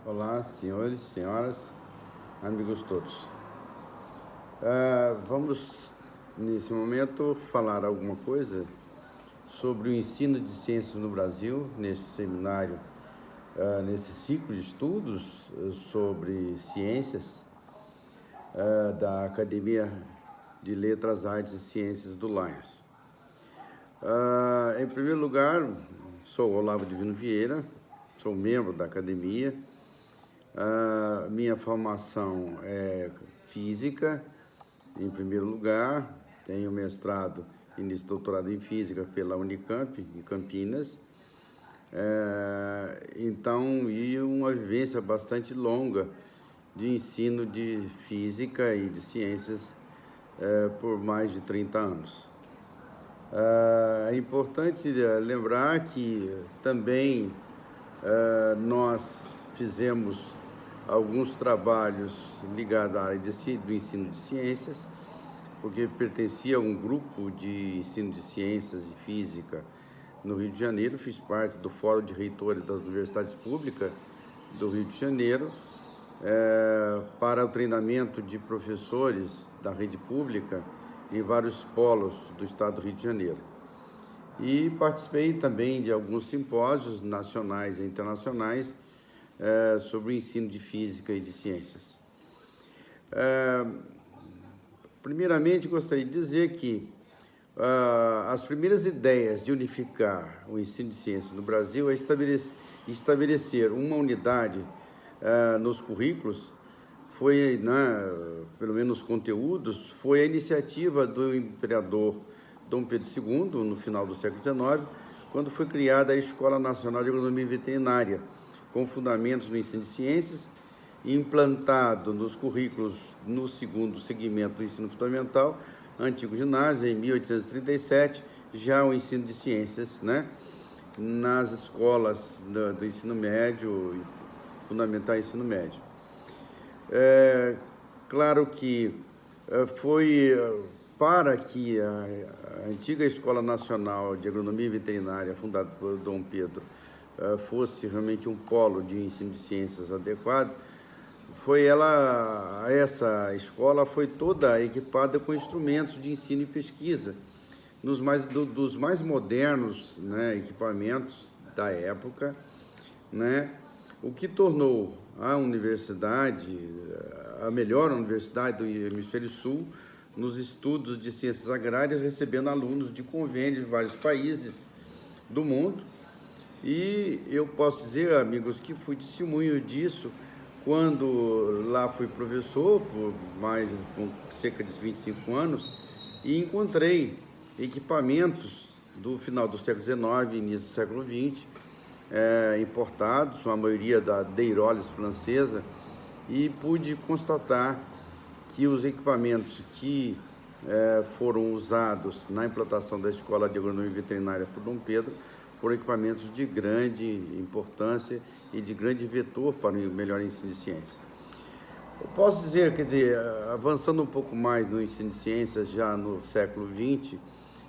Olá, senhores, senhoras, amigos todos. Vamos, nesse momento, falar alguma coisa sobre o ensino de ciências no Brasil, neste seminário, nesse ciclo de estudos sobre ciências da Academia de Letras, Artes e Ciências do Lions. Em primeiro lugar, sou Olavo Divino Vieira, sou membro da academia. Minha formação é física, em primeiro lugar. Tenho mestrado e doutorado em física pela Unicamp, em Campinas. E uma vivência bastante longa de ensino de física e de ciências por mais de 30 anos. É importante lembrar que também nós fizemos alguns trabalhos ligados à área do ensino de ciências, porque pertencia a um grupo de ensino de ciências e física no Rio de Janeiro. Fiz parte do Fórum de Reitores das Universidades Públicas do Rio de Janeiro para o treinamento de professores da rede pública em vários polos do estado do Rio de Janeiro. E participei também de alguns simpósios nacionais e internacionais sobre o ensino de física e de ciências. Primeiramente, gostaria de dizer que as primeiras ideias de unificar o ensino de ciências no Brasil é estabelecer uma unidade nos currículos. Foi, pelo menos nos conteúdos, foi a iniciativa do imperador Dom Pedro II, no final do século XIX, quando foi criada a Escola Nacional de Agronomia Veterinária, com fundamentos no ensino de ciências, implantado nos currículos no segundo segmento do ensino fundamental, antigo ginásio, em 1837, já o ensino de ciências, nas escolas do ensino médio, fundamental e ensino médio. Claro que foi para que a antiga Escola Nacional de Agronomia Veterinária, fundada por Dom Pedro, fosse realmente um polo de ensino de ciências adequado. Essa escola foi toda equipada com instrumentos de ensino e pesquisa, dos mais modernos equipamentos da época, o que tornou a universidade a melhor universidade do Hemisfério Sul nos estudos de ciências agrárias, recebendo alunos de convênio de vários países do mundo. E eu posso dizer, amigos, que fui testemunho disso quando lá fui professor, com cerca de 25 anos, e encontrei equipamentos do final do século XIX e início do século XX, importados, a maioria da Dairolles francesa, e pude constatar que os equipamentos que foram usados na implantação da Escola de Agronomia Veterinária por Dom Pedro foram equipamentos de grande importância e de grande vetor para o melhor ensino de ciências. Eu posso dizer, avançando um pouco mais no ensino de ciências, já no século XX,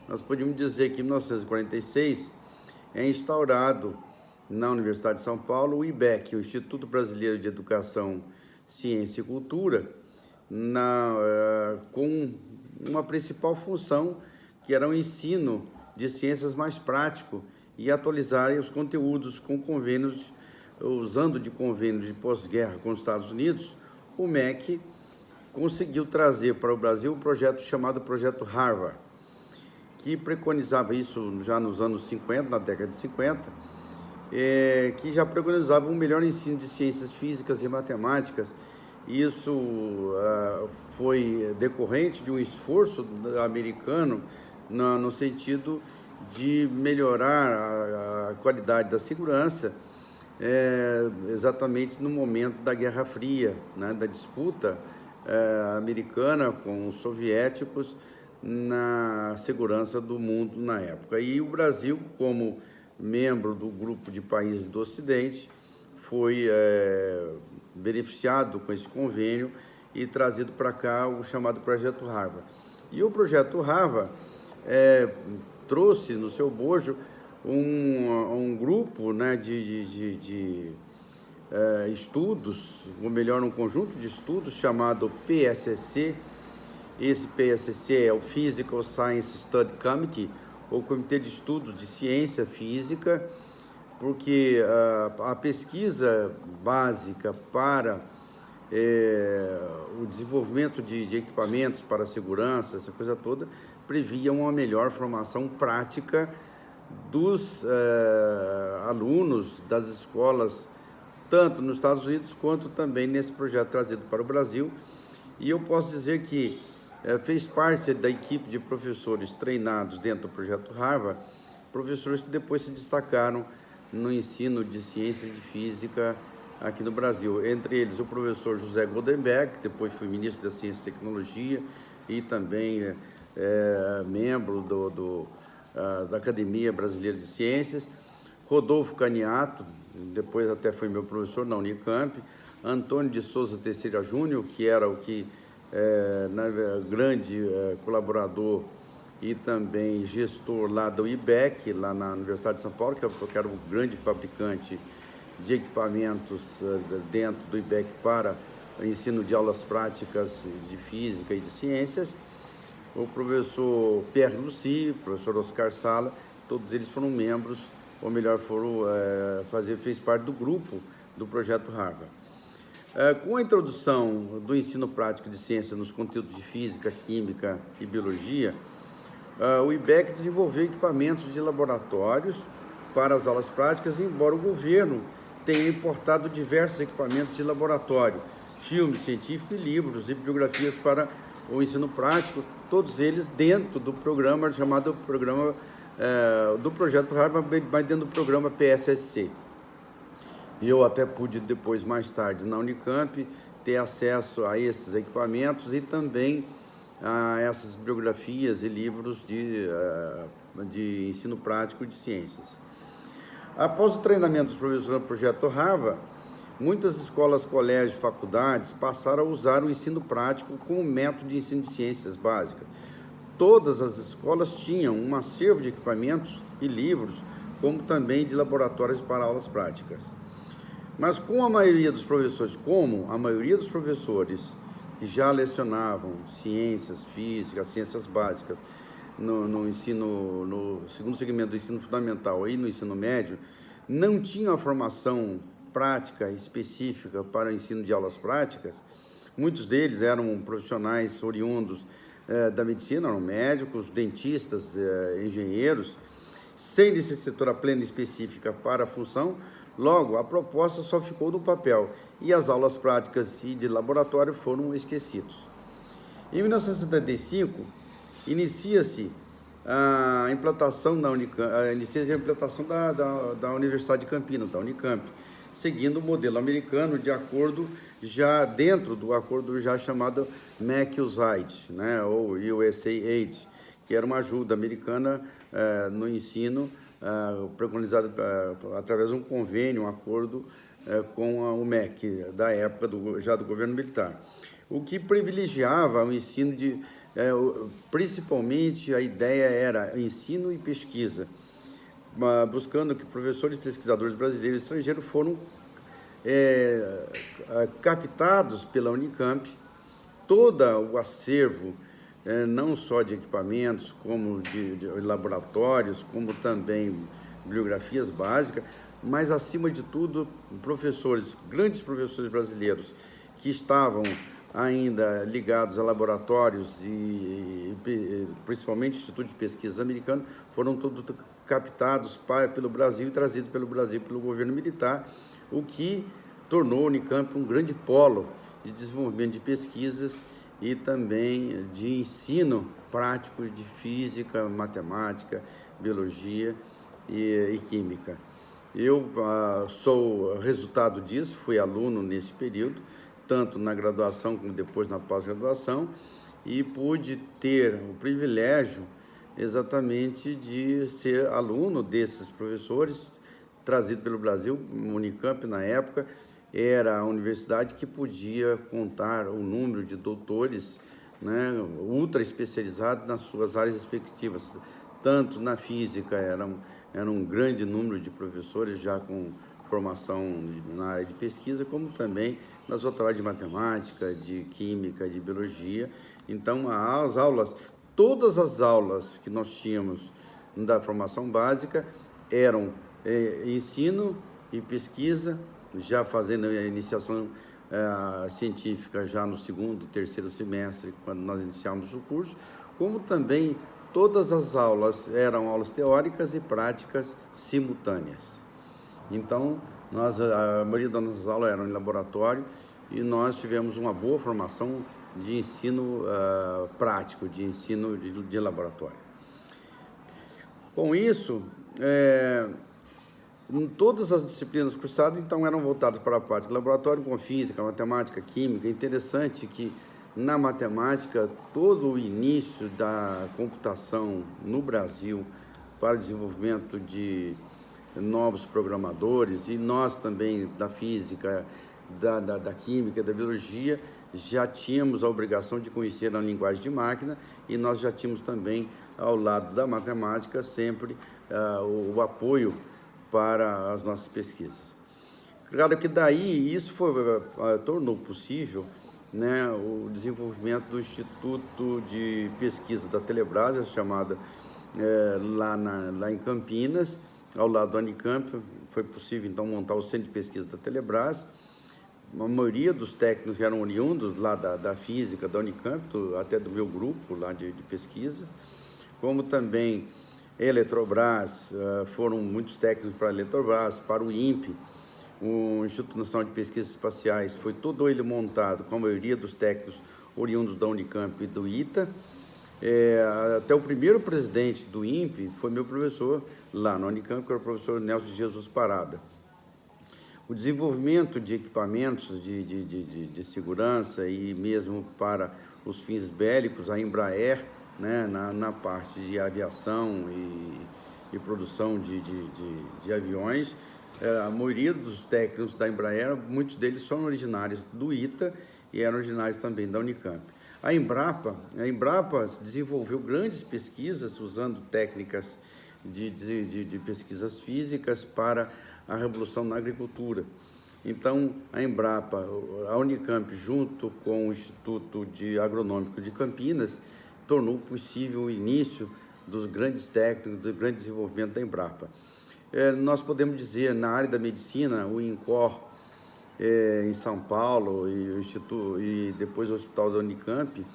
nós podemos dizer que em 1946 é instaurado na Universidade de São Paulo o IBEC, o Instituto Brasileiro de Educação, Ciência e Cultura, com uma principal função, que era o ensino de ciências mais prático e atualizar os conteúdos com convênios, usando de convênios de pós-guerra com os Estados Unidos. O MEC conseguiu trazer para o Brasil um projeto chamado Projeto Harvard, que preconizava isso já nos anos 50, na década de 50, que já preconizava um melhor ensino de ciências físicas e matemáticas. Isso foi decorrente de um esforço americano no sentido de melhorar a qualidade da segurança, exatamente no momento da Guerra Fria, da disputa americana com os soviéticos na segurança do mundo na época. E o Brasil, como membro do grupo de países do Ocidente, foi beneficiado com esse convênio e trazido para cá o chamado Projeto Harvard. E o Projeto Harvard trouxe no seu bojo um grupo de estudos, ou melhor, um conjunto de estudos chamado PSSC. Esse PSSC é o Physical Science Study Committee, ou Comitê de Estudos de Ciência Física, porque a pesquisa básica para o desenvolvimento de equipamentos para a segurança, essa coisa toda, previa uma melhor formação prática dos alunos das escolas, tanto nos Estados Unidos quanto também nesse projeto trazido para o Brasil. E eu posso dizer que fez parte da equipe de professores treinados dentro do projeto Harvard, professores que depois se destacaram no ensino de ciências de física aqui no Brasil. Entre eles o professor José Goldenberg, que depois foi ministro da Ciência e Tecnologia e também membro da Academia Brasileira de Ciências, Rodolfo Caniato, depois até foi meu professor na Unicamp, Antônio de Souza Teixeira Júnior, que era o que grande colaborador e também gestor lá do IBEC, lá na Universidade de São Paulo, que era o grande fabricante de equipamentos dentro do IBEC para o ensino de aulas práticas de física e de ciências, o professor Pierre Lucie, o professor Oscar Sala, todos eles foram membros, ou melhor, fez parte do grupo do projeto Harvard. Com a introdução do ensino prático de ciência nos conteúdos de física, química e biologia, o IBEC desenvolveu equipamentos de laboratórios para as aulas práticas, embora o governo tenha importado diversos equipamentos de laboratório, filmes científicos e livros e bibliografias para o ensino prático, todos eles dentro do programa chamado do projeto Harvard, mas dentro do programa PSSC. E eu até pude depois, mais tarde, na Unicamp, ter acesso a esses equipamentos e também a essas bibliografias e livros de ensino prático de ciências. Após o treinamento dos professores do projeto Harvard, muitas escolas, colégios, faculdades passaram a usar o ensino prático como método de ensino de ciências básicas. Todas as escolas tinham um acervo de equipamentos e livros, como também de laboratórios para aulas práticas. Mas a maioria dos professores que já lecionavam ciências físicas, ciências básicas no segundo segmento do ensino fundamental e no ensino médio, não tinham a formação prática específica para o ensino de aulas práticas. Muitos deles eram profissionais oriundos da medicina, eram médicos, dentistas, engenheiros, sem licenciatura plena específica para a função. Logo, a proposta só ficou no papel e as aulas práticas e de laboratório foram esquecidos. Em 1975, inicia-se a implantação da Universidade de Campinas, da Unicamp, seguindo o modelo americano de acordo já dentro do acordo já chamado MAC-USAID, né, ou USAID, que era uma ajuda americana no ensino, preconizado através de um convênio, um acordo com o MEC, da época já do governo militar, o que privilegiava o ensino principalmente a ideia era ensino e pesquisa, buscando que professores e pesquisadores brasileiros e estrangeiros foram captados pela Unicamp. Todo o acervo, não só de equipamentos, como de laboratórios, como também bibliografias básicas, mas, acima de tudo, grandes professores brasileiros que estavam ainda ligados a laboratórios e principalmente Instituto de Pesquisa americano, foram todos captados pelo Brasil e trazidos pelo Brasil pelo governo militar, o que tornou a Unicamp um grande polo de desenvolvimento de pesquisas e também de ensino prático de física, matemática, biologia e química. Eu sou resultado disso, fui aluno nesse período, tanto na graduação como depois na pós-graduação, e pude ter o privilégio exatamente de ser aluno desses professores, trazido pelo Brasil. Unicamp, na época, era a universidade que podia contar o número de doutores, né, ultra especializados nas suas áreas respectivas. Tanto na física, era um grande número de professores já com formação na área de pesquisa, como também nas outras áreas de matemática, de química, de biologia. Então, as aulas, todas as aulas que nós tínhamos da formação básica eram ensino e pesquisa, já fazendo a iniciação científica já no segundo, terceiro semestre, quando nós iniciamos o curso, como também todas as aulas eram aulas teóricas e práticas simultâneas. Então, a maioria das nossas aulas eram em laboratório e nós tivemos uma boa formação de ensino prático, de ensino de laboratório. Com isso, todas as disciplinas cursadas, então, eram voltadas para a parte de laboratório, com física, matemática, química. Interessante que, na matemática, todo o início da computação no Brasil para o desenvolvimento de novos programadores, e nós também, da física, da química, da biologia, já tínhamos a obrigação de conhecer a linguagem de máquina, e nós já tínhamos também, ao lado da matemática, sempre o apoio para as nossas pesquisas. Claro que daí isso tornou possível, né, o desenvolvimento do Instituto de Pesquisa da Telebrás, chamada lá em Campinas, ao lado da Unicamp. Foi possível então montar o Centro de Pesquisa da Telebrás. A maioria dos técnicos eram oriundos lá da física da Unicamp, até do meu grupo lá de pesquisa, como também Eletrobras, foram muitos técnicos para a Eletrobras, para o INPE, o Instituto Nacional de Pesquisas Espaciais, foi todo ele montado com a maioria dos técnicos oriundos da Unicamp e do ITA. Até o primeiro presidente do INPE foi meu professor lá na Unicamp, que era o professor Nelson de Jesus Parada. O desenvolvimento de equipamentos de segurança e mesmo para os fins bélicos, a Embraer, né, na parte de aviação e produção de aviões, a maioria dos técnicos da Embraer, muitos deles são originários do ITA e eram originários também da Unicamp. A Embrapa desenvolveu grandes pesquisas usando técnicas de pesquisas físicas para a revolução na agricultura. Então, a Embrapa, a Unicamp, junto com o Instituto Agronômico de Campinas, tornou possível o início dos grandes técnicos, do grande desenvolvimento da Embrapa. Nós podemos dizer, na área da medicina, o INCOR em São Paulo e depois o Hospital da Unicamp,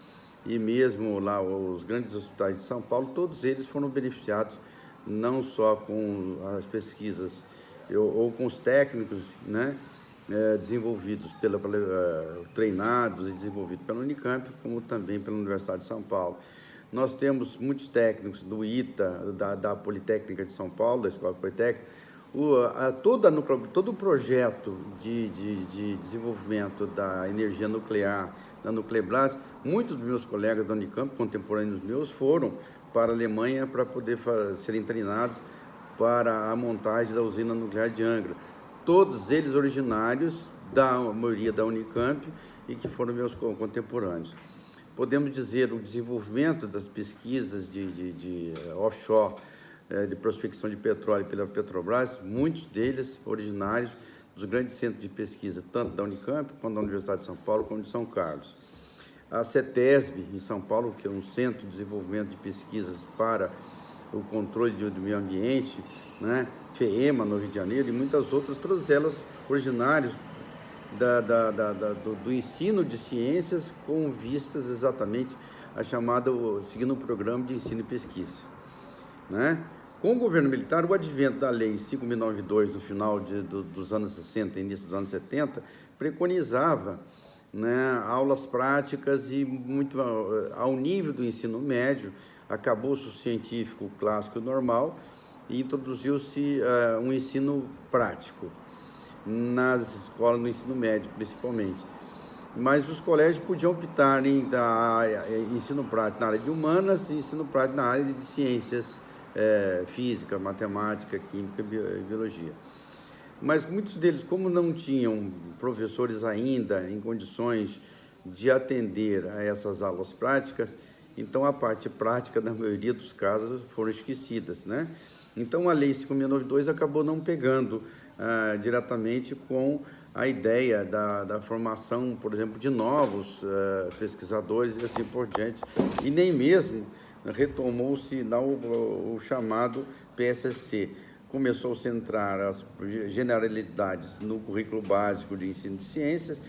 e mesmo lá os grandes hospitais de São Paulo, todos eles foram beneficiados não só com as pesquisas ou com os técnicos, né, desenvolvidos, treinados e desenvolvidos pela Unicamp, como também pela Universidade de São Paulo. Nós temos muitos técnicos do ITA, da Politécnica de São Paulo, da Escola Politécnica. Todo o projeto de desenvolvimento da energia nuclear, da Nuclebras, muitos dos meus colegas da Unicamp, contemporâneos meus, foram para a Alemanha para poder serem treinados para a montagem da usina nuclear de Angra. Todos eles originários da maioria da Unicamp e que foram meus contemporâneos. Podemos dizer o desenvolvimento das pesquisas de offshore, de prospecção de petróleo pela Petrobras, muitos deles originários dos grandes centros de pesquisa, tanto da Unicamp, quanto da Universidade de São Paulo, como de São Carlos. A CETESB, em São Paulo, que é um centro de desenvolvimento de pesquisas para o controle do meio ambiente, né? FEEMA, no Rio de Janeiro, e muitas outras, todas elas originárias do ensino de ciências com vistas exatamente a chamada, seguindo o programa de ensino e pesquisa, né? Com o governo militar, o advento da Lei 5.092, no final dos anos 60 e início dos anos 70, preconizava, né, aulas práticas e muito ao nível do ensino médio, acabou-se o científico clássico normal e introduziu-se um ensino prático nas escolas do ensino médio, principalmente. Mas os colégios podiam optar em ensino prático na área de humanas e ensino prático na área de ciências, física, matemática, química e biologia. Mas muitos deles, como não tinham professores ainda em condições de atender a essas aulas práticas, então a parte prática, na maioria dos casos, foram esquecidas, né? Então, a Lei 5.692 acabou não pegando diretamente com a ideia da formação, por exemplo, de novos pesquisadores e assim por diante, e nem mesmo retomou-se o chamado PSSC. Começou a centrar as generalidades no currículo básico de ensino de ciências,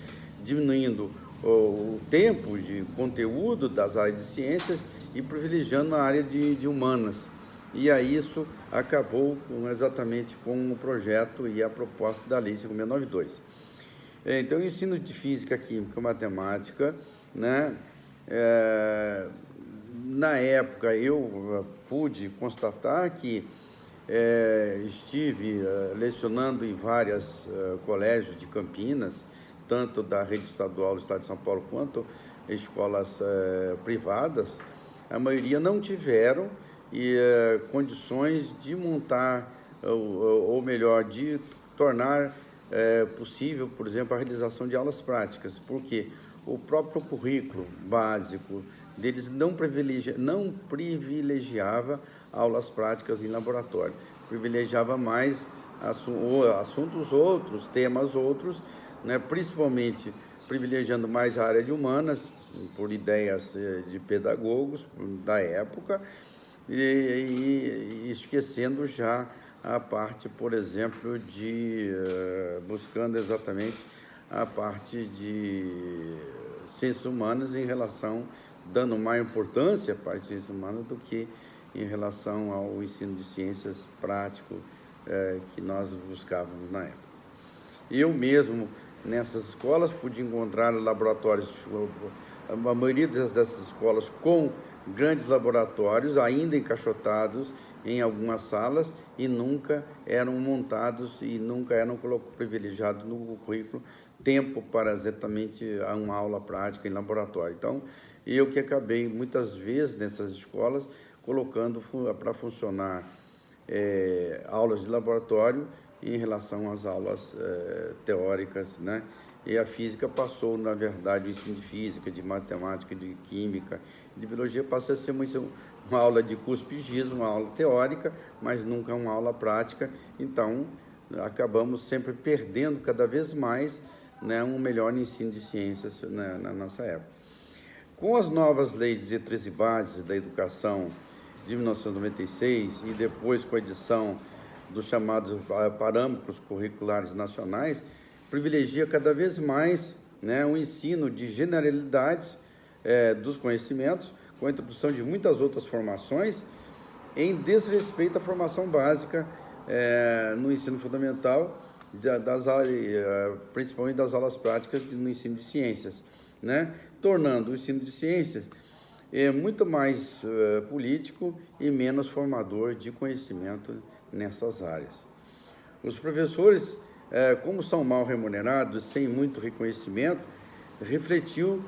diminuindo o tempo de conteúdo das áreas de ciências e privilegiando a área de humanas. E aí isso acabou exatamente com o projeto e a proposta da Lei 5.692. Então, o ensino de física, química, matemática, né? Na época eu pude constatar que estive lecionando em vários colégios de Campinas, tanto da rede estadual do Estado de São Paulo quanto escolas privadas. A maioria não tiveram condições de montar, ou melhor, de tornar possível, por exemplo, a realização de aulas práticas, porque o próprio currículo básico deles não privilegiava aulas práticas em laboratório, privilegiava mais assuntos outros, temas outros, né, principalmente privilegiando mais a área de humanas, por ideias de pedagogos da época, e esquecendo já a parte, por exemplo, de buscando exatamente a parte de ciências humanas em relação, dando mais importância para as ciências humanas do que em relação ao ensino de ciências prático que nós buscávamos na época. Eu mesmo, nessas escolas, pude encontrar laboratórios, a maioria dessas escolas com grandes laboratórios, ainda encaixotados em algumas salas, e nunca eram montados e nunca eram privilegiados no currículo tempo para exatamente uma aula prática em laboratório. Então, eu que acabei muitas vezes nessas escolas colocando para funcionar aulas de laboratório em relação às aulas teóricas, né? E a física passou, na verdade, o ensino de física, de matemática, de química, de biologia, passou a ser uma aula de cuspigismo, uma aula teórica, mas nunca uma aula prática. Então, acabamos sempre perdendo cada vez mais, né, um melhor ensino de ciências na nossa época. Com as novas leis de diretrizes e bases da educação de 1996 e depois com a edição dos chamados parâmetros curriculares nacionais, privilegia cada vez mais, né, o ensino de generalidades dos conhecimentos, com a introdução de muitas outras formações, em desrespeito à formação básica no ensino fundamental, principalmente das aulas práticas no ensino de ciências, né, tornando o ensino de ciências muito mais político e menos formador de conhecimento nessas áreas. Os professores, como são mal remunerados, sem muito reconhecimento, refletiu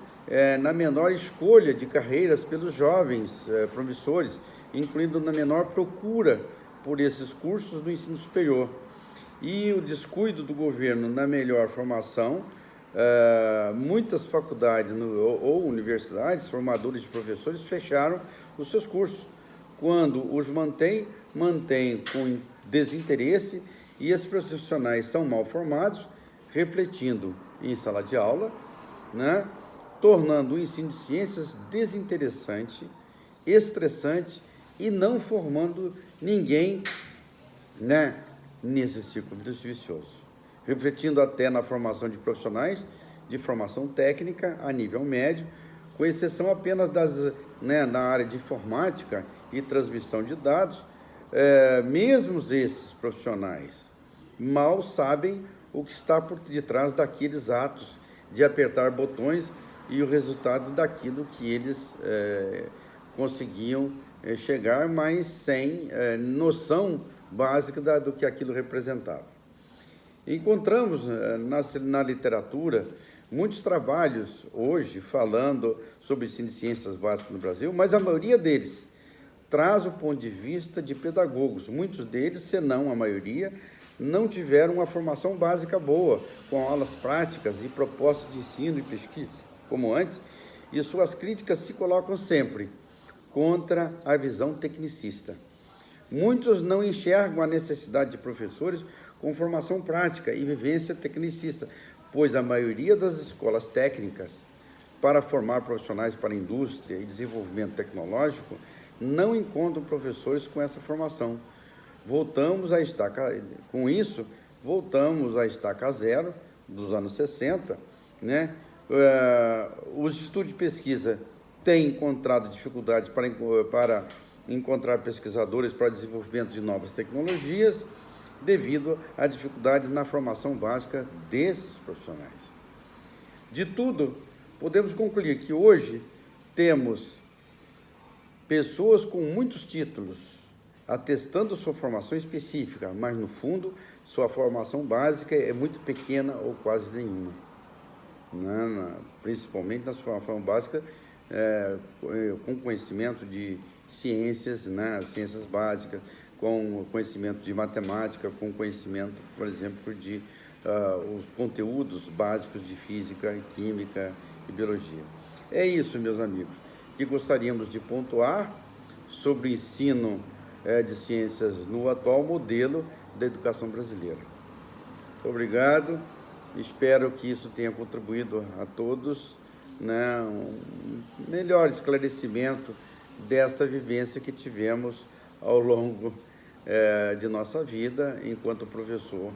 na menor escolha de carreiras pelos jovens promissores, incluindo na menor procura por esses cursos do ensino superior. E o descuido do governo na melhor formação, muitas faculdades ou universidades, formadores de professores, fecharam os seus cursos. Quando os mantém com desinteresse, e esses profissionais são mal formados, refletindo em sala de aula, né, tornando o ensino de ciências desinteressante, estressante e não formando ninguém, né, nesse ciclo vicioso. Refletindo até na formação de profissionais de formação técnica a nível médio, com exceção apenas na área de informática e transmissão de dados, mesmo esses profissionais mal sabem o que está por detrás daqueles atos de apertar botões e o resultado daquilo que eles conseguiam chegar, mas sem noção básica do que aquilo representava. Encontramos na literatura muitos trabalhos hoje falando sobre ensino de ciências básicas no Brasil, mas a maioria deles traz o ponto de vista de pedagogos. Muitos deles, se não a maioria, não tiveram uma formação básica boa, com aulas práticas e propostas de ensino e pesquisa, como antes, e suas críticas se colocam sempre contra a visão tecnicista. Muitos não enxergam a necessidade de professores com formação prática e vivência tecnicista, pois a maioria das escolas técnicas para formar profissionais para a indústria e desenvolvimento tecnológico não encontram professores com essa formação. Com isso, voltamos à estaca zero dos anos 60, né? Os institutos de pesquisa têm encontrado dificuldades para encontrar pesquisadores para desenvolvimento de novas tecnologias, devido à dificuldade na formação básica desses profissionais. De tudo, podemos concluir que hoje temos pessoas com muitos títulos atestando sua formação específica, mas no fundo sua formação básica é muito pequena ou quase nenhuma, né? Principalmente na sua formação básica, com conhecimento de ciências, né? Ciências básicas, com conhecimento de matemática, com conhecimento, por exemplo, de os conteúdos básicos de física, química e biologia. É isso, meus amigos, que gostaríamos de pontuar sobre o ensino de ciências no atual modelo da educação brasileira. Obrigado, espero que isso tenha contribuído a todos, né, um melhor esclarecimento desta vivência que tivemos ao longo de nossa vida enquanto professor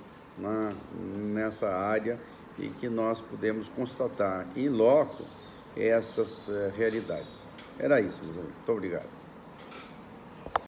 nessa área, e que nós pudemos constatar in loco estas realidades. Era isso, meus amigos. Muito obrigado.